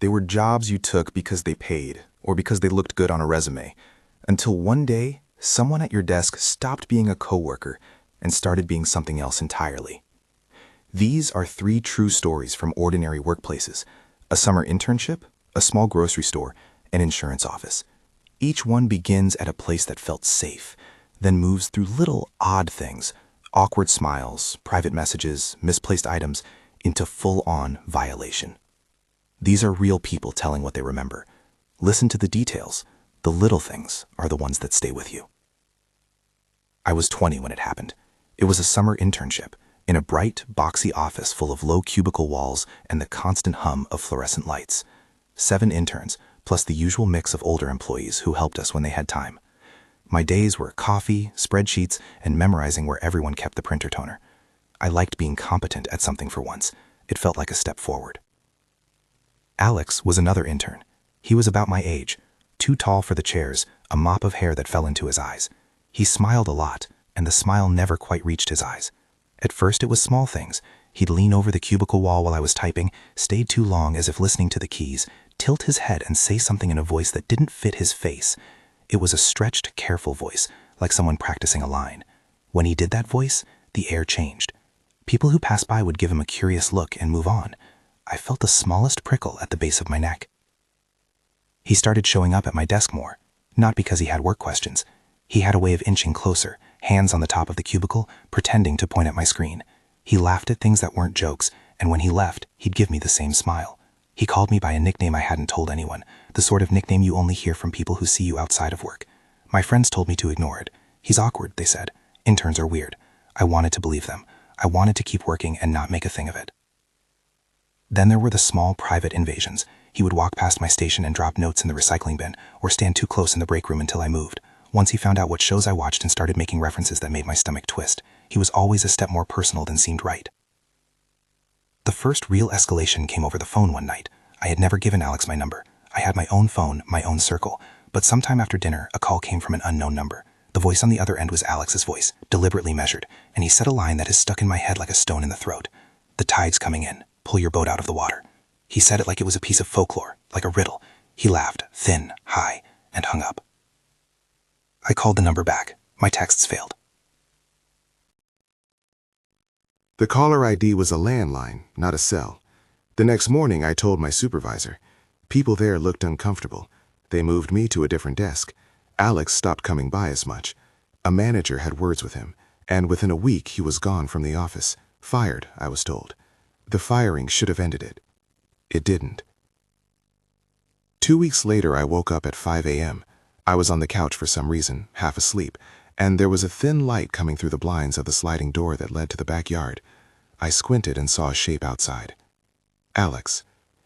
They were jobs you took because they paid, or because they looked good on a resume, until one day, someone at your desk stopped being a coworker and started being something else entirely. These are 3 true stories from ordinary workplaces: a summer internship, a small grocery store, an insurance office. Each one begins at a place that felt safe, then moves through little odd things, awkward smiles, private messages, misplaced items, into full-on violation. These are real people telling what they remember. Listen to the details. The little things are the ones that stay with you. I was 20 when it happened. It was a summer internship in a bright, boxy office full of low cubicle walls and the constant hum of fluorescent lights. 7 interns, plus the usual mix of older employees who helped us when they had time. My days were coffee, spreadsheets, and memorizing where everyone kept the printer toner. I liked being competent at something for once. It felt like a step forward. Alex was another intern. He was about my age, too tall for the chairs, a mop of hair that fell into his eyes. He smiled a lot, and the smile never quite reached his eyes. At first it was small things. He'd lean over the cubicle wall while I was typing, stayed too long as if listening to the keys, tilt his head and say something in a voice that didn't fit his face. It was a stretched, careful voice, like someone practicing a line. When he did that voice, the air changed. People who passed by would give him a curious look and move on. I felt the smallest prickle at the base of my neck. He started showing up at my desk more, not because he had work questions. He had a way of inching closer, hands on the top of the cubicle, pretending to point at my screen. He laughed at things that weren't jokes, and when he left, he'd give me the same smile. He called me by a nickname I hadn't told anyone, the sort of nickname you only hear from people who see you outside of work. My friends told me to ignore it. He's awkward, they said. Interns are weird. I wanted to believe them. I wanted to keep working and not make a thing of it. Then there were the small private invasions. He would walk past my station and drop notes in the recycling bin, or stand too close in the break room until I moved. Once he found out what shows I watched and started making references that made my stomach twist. He was always a step more personal than seemed right. The first real escalation came over the phone one night. I had never given Alex my number. I had my own phone, my own circle. But sometime after dinner, a call came from an unknown number. The voice on the other end was Alex's voice, deliberately measured, and he said a line that has stuck in my head like a stone in the throat. "The tide's coming in. Pull your boat out of the water." He said it like it was a piece of folklore, like a riddle. He laughed, thin, high, and hung up. I called the number back. My texts failed. The caller ID was a landline, not a cell. The next morning, I told my supervisor. People there looked uncomfortable. They moved me to a different desk. Alex stopped coming by as much. A manager had words with him, and within a week he was gone from the office. Fired, I was told. The firing should have ended it. It didn't. 2 weeks later, I woke up at 5 a.m. I was on the couch for some reason, half asleep, and there was a thin light coming through the blinds of the sliding door that led to the backyard. I squinted and saw a shape outside. Alex.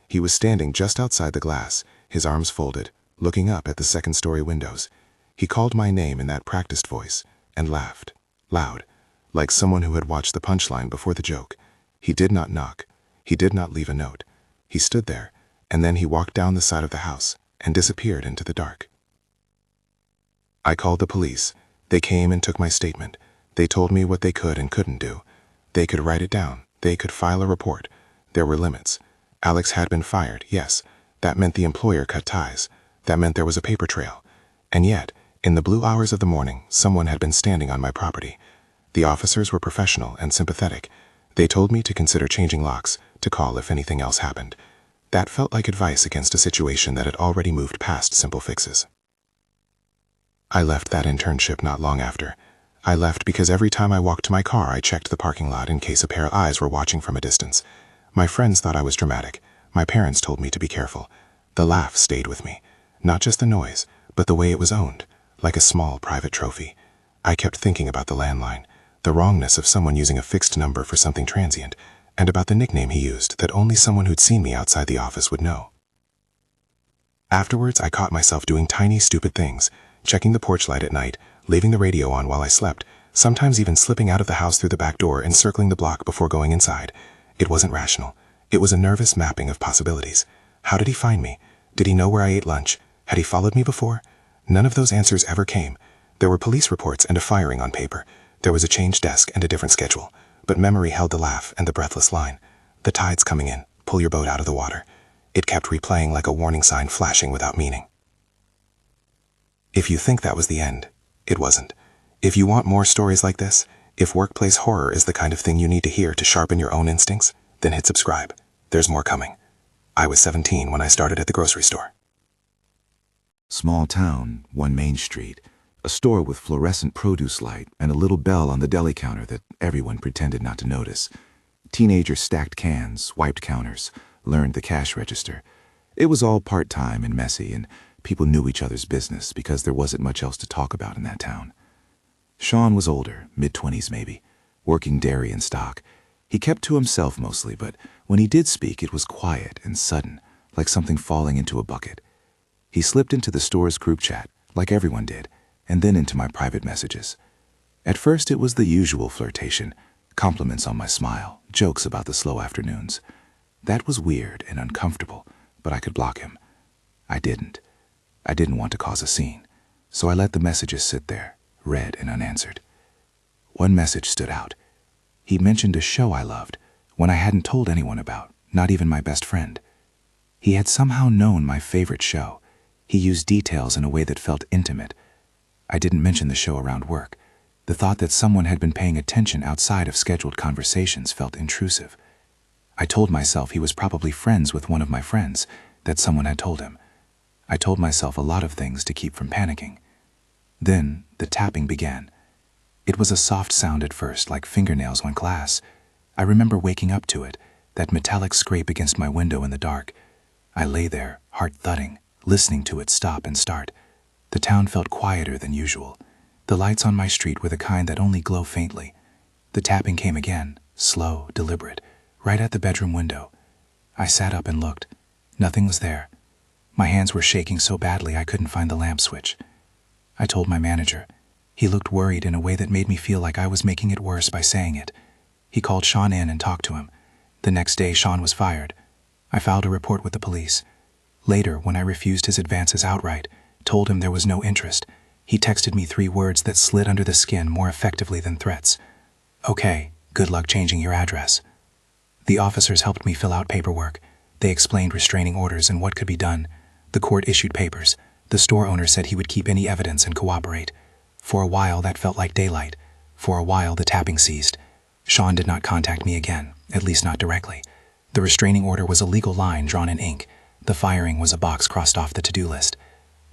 He was standing just outside the glass, his arms folded, looking up at the second-story windows. He called my name in that practiced voice and laughed, loud, like someone who had watched the punchline before the joke. He did not knock. He did not leave a note. He stood there, and then he walked down the side of the house and disappeared into the dark. I called the police. They came and took my statement. They told me what they could and couldn't do. They could write it down. They could file a report. There were limits. Alex had been fired, yes. That meant the employer cut ties. That meant there was a paper trail. And yet, in the blue hours of the morning, someone had been standing on my property. The officers were professional and sympathetic. They told me to consider changing locks, to call if anything else happened. That felt like advice against a situation that had already moved past simple fixes. I left that internship not long after. I left because every time I walked to my car, I checked the parking lot in case a pair of eyes were watching from a distance. My friends thought I was dramatic. My parents told me to be careful. The laugh stayed with me. Not just the noise, but the way it was owned, like a small private trophy. I kept thinking about the landline, the wrongness of someone using a fixed number for something transient, and about the nickname he used that only someone who'd seen me outside the office would know. Afterwards, I caught myself doing tiny, stupid things, checking the porch light at night, leaving the radio on while I slept, sometimes even slipping out of the house through the back door and circling the block before going inside. It wasn't rational. It was a nervous mapping of possibilities. How did he find me? Did he know where I ate lunch? Had he followed me before? None of those answers ever came. There were police reports and a firing on paper. There was a changed desk and a different schedule. But memory held the laugh and the breathless line. The tide's coming in. Pull your boat out of the water. It kept replaying like a warning sign flashing without meaning. If you think that was the end, it wasn't. If you want more stories like this, if workplace horror is the kind of thing you need to hear to sharpen your own instincts, then hit subscribe. There's more coming. I was 17 when I started at the grocery store. Small town, one main street, a store with fluorescent produce light and a little bell on the deli counter that everyone pretended not to notice. Teenagers stacked cans, wiped counters, learned the cash register. It was all part-time and messy, and people knew each other's business because there wasn't much else to talk about in that town. Sean was older, mid-20s maybe, working dairy and stock. He kept to himself mostly, but when he did speak, it was quiet and sudden, like something falling into a bucket. He slipped into the store's group chat, like everyone did, and then into my private messages. At first, it was the usual flirtation, compliments on my smile, jokes about the slow afternoons. That was weird and uncomfortable, but I could block him. I didn't. I didn't want to cause a scene, so I let the messages sit there, read and unanswered. One message stood out. He mentioned a show I loved, one I hadn't told anyone about, not even my best friend. He had somehow known my favorite show. He used details in a way that felt intimate. I didn't mention the show around work. The thought that someone had been paying attention outside of scheduled conversations felt intrusive. I told myself he was probably friends with one of my friends, that someone had told him. I told myself a lot of things to keep from panicking. Then the tapping began. It was a soft sound at first, like fingernails on glass. I remember waking up to it, that metallic scrape against my window in the dark. I lay there, heart thudding, listening to it stop and start. The town felt quieter than usual. The lights on my street were the kind that only glow faintly. The tapping came again, slow, deliberate, right at the bedroom window. I sat up and looked. Nothing was there. My hands were shaking so badly I couldn't find the lamp switch. I told my manager. He looked worried in a way that made me feel like I was making it worse by saying it. He called Sean in and talked to him. The next day, Sean was fired. I filed a report with the police. Later, when I refused his advances outright, told him there was no interest, he texted me 3 words that slid under the skin more effectively than threats. "Okay, good luck changing your address." The officers helped me fill out paperwork. They explained restraining orders and what could be done. The court issued papers. The store owner said he would keep any evidence and cooperate. For a while, that felt like daylight. For a while, the tapping ceased. Sean did not contact me again, at least not directly. The restraining order was a legal line drawn in ink. The firing was a box crossed off the to-do list.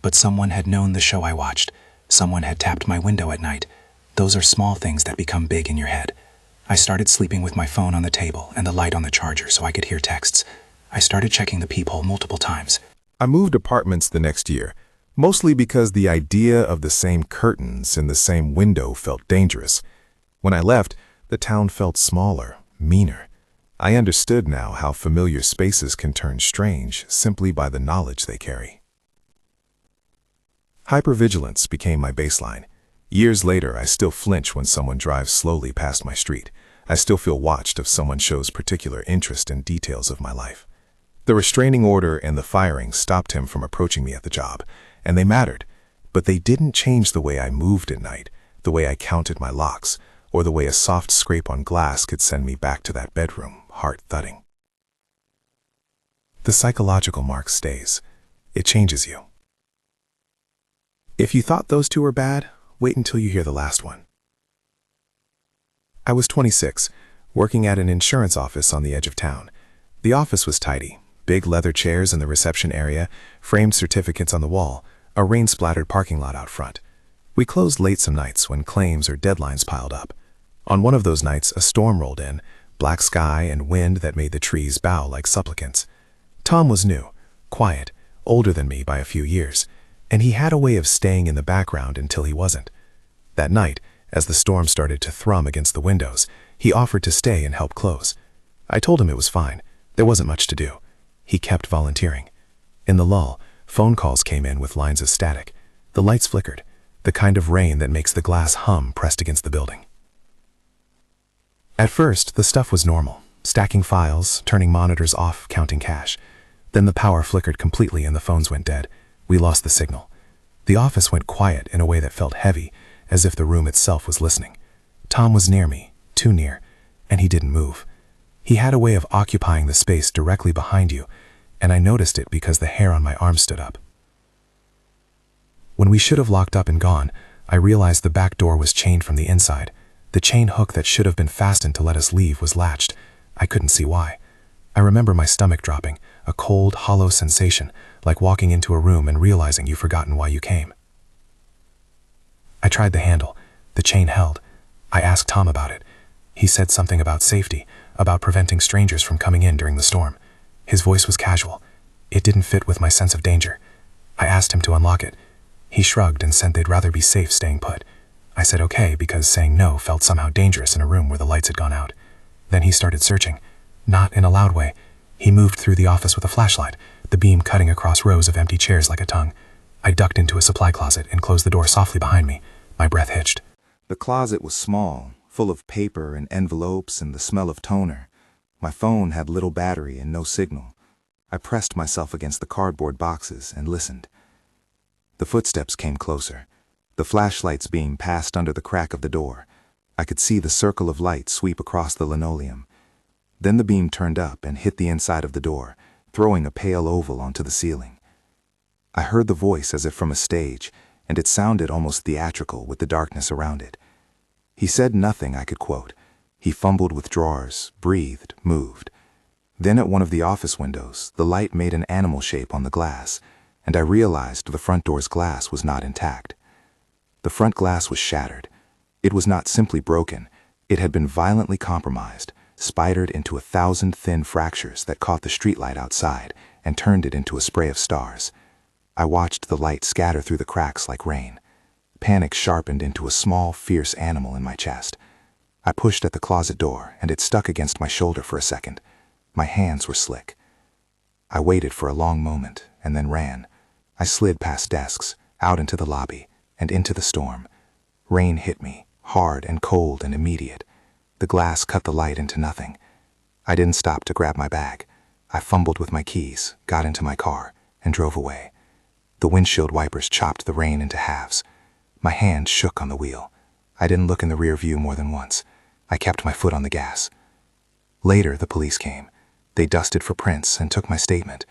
But someone had known the show I watched. Someone had tapped my window at night. Those are small things that become big in your head. I started sleeping with my phone on the table and the light on the charger so I could hear texts. I started checking the peephole multiple times. I moved apartments the next year, mostly because the idea of the same curtains in the same window felt dangerous. When I left, the town felt smaller, meaner. I understood now how familiar spaces can turn strange simply by the knowledge they carry. Hypervigilance became my baseline. Years later, I still flinch when someone drives slowly past my street. I still feel watched if someone shows particular interest in details of my life. The restraining order and the firing stopped him from approaching me at the job, and they mattered, but they didn't change the way I moved at night, the way I counted my locks, or the way a soft scrape on glass could send me back to that bedroom, heart thudding. The psychological mark stays. It changes you. If you thought those 2 were bad, wait until you hear the last one. I was 26, working at an insurance office on the edge of town. The office was tidy. Big leather chairs in the reception area, framed certificates on the wall, a rain-splattered parking lot out front. We closed late some nights when claims or deadlines piled up. On one of those nights, a storm rolled in, black sky and wind that made the trees bow like supplicants. Tom was new, quiet, older than me by a few years, and he had a way of staying in the background until he wasn't. That night, as the storm started to thrum against the windows, he offered to stay and help close. I told him it was fine. There wasn't much to do. He kept volunteering. In the lull, phone calls came in with lines of static. The lights flickered, the kind of rain that makes the glass hum pressed against the building. At first, the stuff was normal, stacking files, turning monitors off, counting cash. Then the power flickered completely and the phones went dead. We lost the signal. The office went quiet in a way that felt heavy, as if the room itself was listening. Tom was near me, too near, and he didn't move. He had a way of occupying the space directly behind you, and I noticed it because the hair on my arm stood up. When we should have locked up and gone, I realized the back door was chained from the inside. The chain hook that should have been fastened to let us leave was latched. I couldn't see why. I remember my stomach dropping, a cold, hollow sensation, like walking into a room and realizing you've forgotten why you came. I tried the handle. The chain held. I asked Tom about it. He said something about safety, about preventing strangers from coming in during the storm. His voice was casual. It didn't fit with my sense of danger. I asked him to unlock it. He shrugged and said they'd rather be safe staying put. I said okay because saying no felt somehow dangerous in a room where the lights had gone out. Then he started searching. Not in a loud way. He moved through the office with a flashlight, the beam cutting across rows of empty chairs like a tongue. I ducked into a supply closet and closed the door softly behind me. My breath hitched. The closet was small, full of paper and envelopes and the smell of toner. My phone had little battery and no signal. I pressed myself against the cardboard boxes and listened. The footsteps came closer. The flashlight's beam passed under the crack of the door. I could see the circle of light sweep across the linoleum. Then the beam turned up and hit the inside of the door, throwing a pale oval onto the ceiling. I heard the voice as if from a stage, and it sounded almost theatrical with the darkness around it. He said nothing I could quote. He fumbled with drawers, breathed, moved. Then at one of the office windows, the light made an animal shape on the glass, and I realized the front door's glass was not intact. The front glass was shattered. It was not simply broken. It had been violently compromised, spidered into 1,000 thin fractures that caught the streetlight outside and turned it into a spray of stars. I watched the light scatter through the cracks like rain. Panic sharpened into a small, fierce animal in my chest. I pushed at the closet door, and it stuck against my shoulder for a second. My hands were slick. I waited for a long moment, and then ran. I slid past desks, out into the lobby, and into the storm. Rain hit me, hard and cold and immediate. The glass cut the light into nothing. I didn't stop to grab my bag. I fumbled with my keys, got into my car, and drove away. The windshield wipers chopped the rain into halves. My hand shook on the wheel. I didn't look in the rear view more than once. I kept my foot on the gas. Later, the police came. They dusted for prints and took my statement.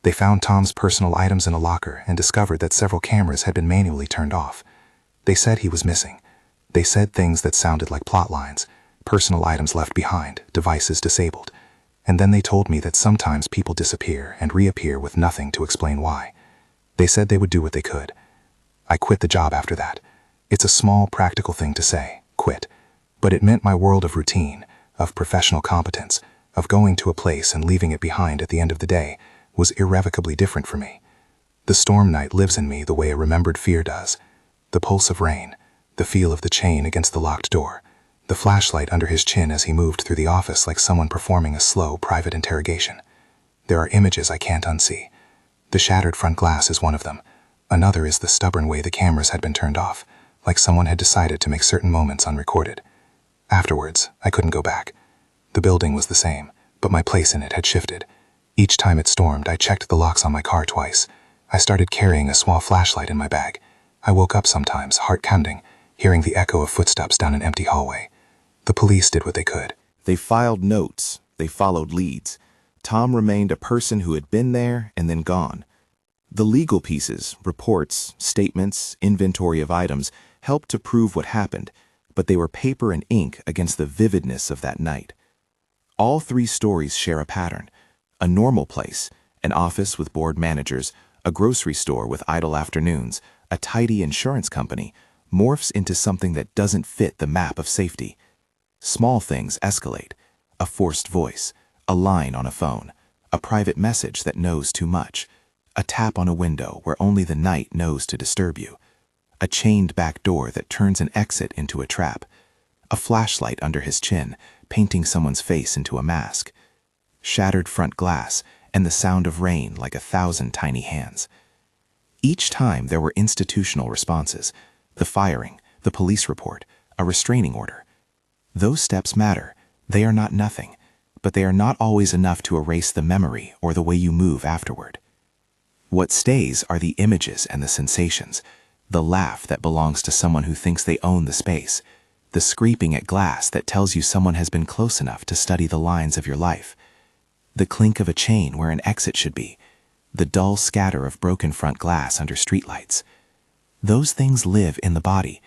They found Tom's personal items in a locker and discovered that several cameras had been manually turned off. They said he was missing. They said things that sounded like plot lines. Personal items left behind, devices disabled. And then they told me that sometimes people disappear and reappear with nothing to explain why. They said they would do what they could. I quit the job after that. It's a small, practical thing to say, quit. But it meant my world of routine, of professional competence, of going to a place and leaving it behind at the end of the day, was irrevocably different for me. The storm night lives in me the way a remembered fear does. The pulse of rain, the feel of the chain against the locked door, the flashlight under his chin as he moved through the office like someone performing a slow, private interrogation. There are images I can't unsee. The shattered front glass is one of them. Another is the stubborn way the cameras had been turned off, like someone had decided to make certain moments unrecorded. Afterwards, I couldn't go back. The building was the same, but my place in it had shifted. Each time it stormed, I checked the locks on my car twice. I started carrying a small flashlight in my bag. I woke up sometimes, heart pounding, hearing the echo of footsteps down an empty hallway. The police did what they could. They filed notes. They followed leads. Tom remained a person who had been there and then gone. The legal pieces, reports, statements, inventory of items, helped to prove what happened, but they were paper and ink against the vividness of that night. All three stories share a pattern. A normal place, an office with bored managers, a grocery store with idle afternoons, a tidy insurance company, morphs into something that doesn't fit the map of safety. Small things escalate. A forced voice, a line on a phone, a private message that knows too much, a tap on a window where only the night knows to disturb you, a chained back door that turns an exit into a trap, a flashlight under his chin, painting someone's face into a mask, shattered front glass, and the sound of rain like 1,000 tiny hands. Each time there were institutional responses, the firing, the police report, a restraining order. Those steps matter. They are not nothing, but they are not always enough to erase the memory or the way you move afterward. What stays are the images and the sensations, the laugh that belongs to someone who thinks they own the space, the scraping at glass that tells you someone has been close enough to study the lines of your life. the clink of a chain where an exit should be, the dull scatter of broken front glass under streetlights. Those things live in the body.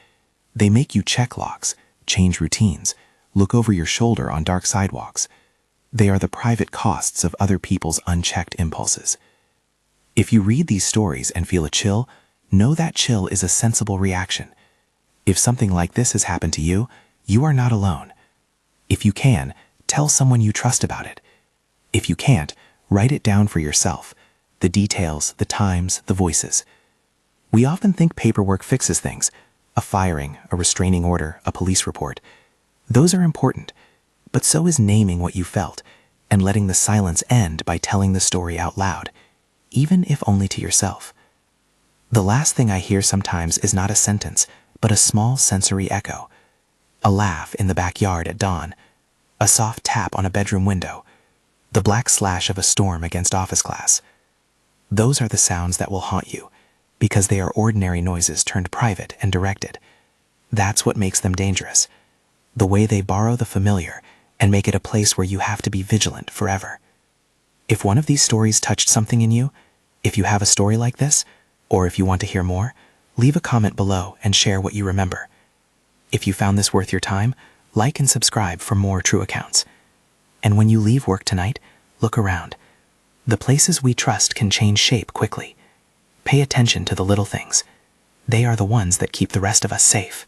They make you check locks, change routines, look over your shoulder on dark sidewalks. They are the private costs of other people's unchecked impulses. If you read these stories and feel a chill, know that chill is a sensible reaction. If something like this has happened to you, you are not alone. If you can, tell someone you trust about it. If you can't, write it down for yourself. The details, the times, the voices. We often think paperwork fixes things. A firing, a restraining order, a police report. Those are important, but so is naming what you felt and letting the silence end by telling the story out loud, even if only to yourself. The last thing I hear sometimes is not a sentence, but a small sensory echo. A laugh in the backyard at dawn, a soft tap on a bedroom window, the black slash of a storm against office glass. Those are the sounds that will haunt you, because they are ordinary noises turned private and directed. That's what makes them dangerous. The way they borrow the familiar and make it a place where you have to be vigilant forever. If one of these stories touched something in you, if you have a story like this, or if you want to hear more, leave a comment below and share what you remember. If you found this worth your time, like and subscribe for more true accounts. And when you leave work tonight, look around. The places we trust can change shape quickly. Pay attention to the little things. They are the ones that keep the rest of us safe.